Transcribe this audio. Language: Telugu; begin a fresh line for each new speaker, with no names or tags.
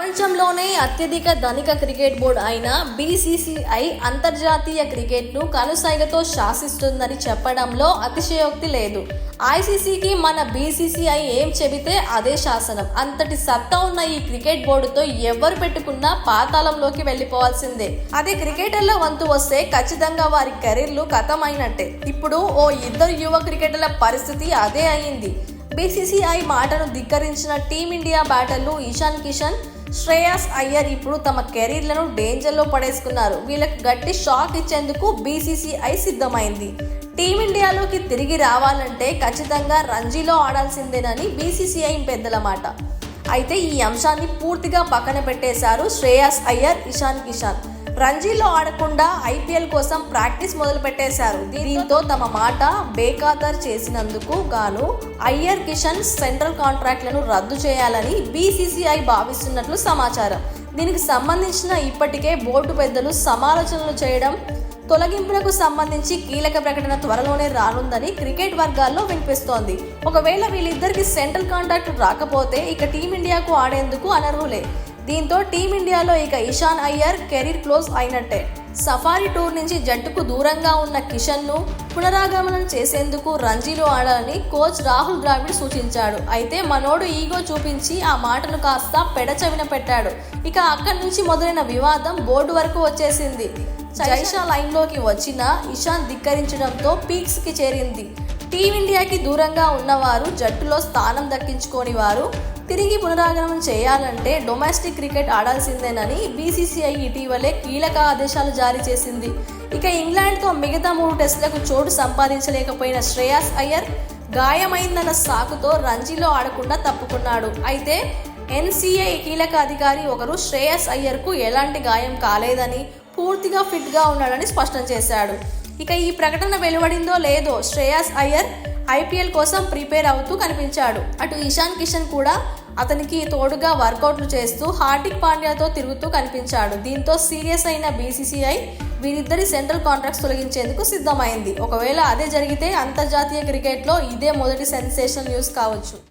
ప్రపంచంలోనే అత్యధిక ధనిక క్రికెట్ బోర్డు అయిన బీసీసీఐ అంతర్జాతీయ క్రికెట్ను కనుసైగతో శాసిస్తుందని చెప్పడంలో అతిశయోక్తి లేదు. ఐసీసీకి మన బీసీసీఐ ఏం చెబితే అదే శాసనం. అంతటి సత్తా ఉన్న ఈ క్రికెట్ బోర్డుతో ఎవరు పెట్టుకున్నా పాతాళంలోకి వెళ్లిపోవాల్సిందే. అదే క్రికెటర్ల వంతు వస్తే ఖచ్చితంగా వారి కెరీర్లు ఖతమైనట్టే. ఇప్పుడు ఓ ఇద్దరు యువ క్రికెటర్ల పరిస్థితి అదే అయింది. బీసీసీఐ మాటను ధిక్కరించిన టీమిండియా బ్యాటర్లు ఇషాన్ కిషన్, శ్రేయాస్ అయ్యర్ ఇప్పుడు తమ కెరీర్లను డేంజర్లో పడేసుకున్నారు. వీళ్ళకు గట్టి షాక్ ఇచ్చేందుకు బీసీసీఐ సిద్ధమైంది. టీమిండియాలోకి తిరిగి రావాలంటే ఖచ్చితంగా రంజీలో ఆడాల్సిందేనని బీసీసీఐ పెద్దల మాట. అయితే ఈ అంశాన్ని పూర్తిగా పక్కన పెట్టేశారు శ్రేయాస్ అయ్యర్, ఇషాన్ కిషన్. రంజీలో ఆడకుండా ఐపీఎల్ కోసం ప్రాక్టీస్ మొదలు పెట్టేశారు. దీంతో తమ మాట బేఖాతరు చేసినందుకు గాను అయ్యర్, కిషన్ సెంట్రల్ కాంట్రాక్ట్లను రద్దు చేయాలని బీసీసీఐ భావిస్తున్నట్లు సమాచారం. దీనికి సంబంధించిన ఇప్పటికే బోర్డు పెద్దలు సమాలోచనలు చేయడం, తొలగింపులకు సంబంధించి కీలక ప్రకటన త్వరలోనే రానుందని క్రికెట్ వర్గాల్లో వినిపిస్తోంది. ఒకవేళ వీళ్ళిద్దరికి సెంట్రల్ కాంట్రాక్ట్ రాకపోతే ఇక టీమిండియాకు ఆడేందుకు అనర్హులే. దీంతో టీమిండియాలో ఇక ఇషాన్ అయ్యర్ కెరీర్ క్లోజ్ అయినట్టే. సఫారీ టూర్ నుంచి జట్టుకు దూరంగా ఉన్న కిషన్ను పునరాగమనం చేసేందుకు రంజీలో ఆడాలని కోచ్ రాహుల్ ద్రావిడ్ సూచించాడు. అయితే మనోడు ఈగో చూపించి ఆ మాటను కాస్త పెడచెవిన పెట్టాడు. ఇక అక్కడి నుంచి మొదలైన వివాదం బోర్డు వరకు వచ్చేసింది. జైషా లైన్లోకి వచ్చిన ఇషాన్ ధిక్కరించడంతో పీక్స్కి చేరింది. టీమిండియాకి దూరంగా ఉన్నవారు, జట్టులో స్థానం దక్కించుకోని వారు తిరిగి పునరాగమనం చేయాలంటే డొమెస్టిక్ క్రికెట్ ఆడాల్సిందేనని బీసీసీఐ ఇటీవలే కీలక ఆదేశాలు జారీ చేసింది. ఇక ఇంగ్లాండ్తో మిగతా 3 టెస్టులకు చోటు సంపాదించలేకపోయిన శ్రేయాస్ అయ్యర్ గాయమైందన్న సాకుతో రంజీలో ఆడకుండా తప్పుకున్నాడు. అయితే ఎన్సీఏ కీలక అధికారి ఒకరు శ్రేయాస్ అయ్యర్కు ఎలాంటి గాయం కాలేదని, పూర్తిగా ఫిట్గా ఉన్నాడని స్పష్టం చేశాడు. ఇక ఈ ప్రకటన వెలువడిందో లేదో శ్రేయాస్ అయ్యర్ ఐపీఎల్ కోసం ప్రిపేర్ అవుతూ కనిపించాడు. అటు ఇషాన్ కిషన్ కూడా అతనికి తోడుగా వర్కౌట్లు చేస్తూ హార్దిక్ పాండ్యాతో తిరుగుతూ కనిపించాడు. దీంతో సీరియస్ అయిన బీసీసీఐ వీరిద్దరి సెంట్రల్ కాంట్రాక్ట్స్ తొలగించేందుకు సిద్ధమైంది. ఒకవేళ అదే జరిగితే అంతర్జాతీయ క్రికెట్లో ఇదే మొదటి సెన్సేషనల్ న్యూస్ కావచ్చు.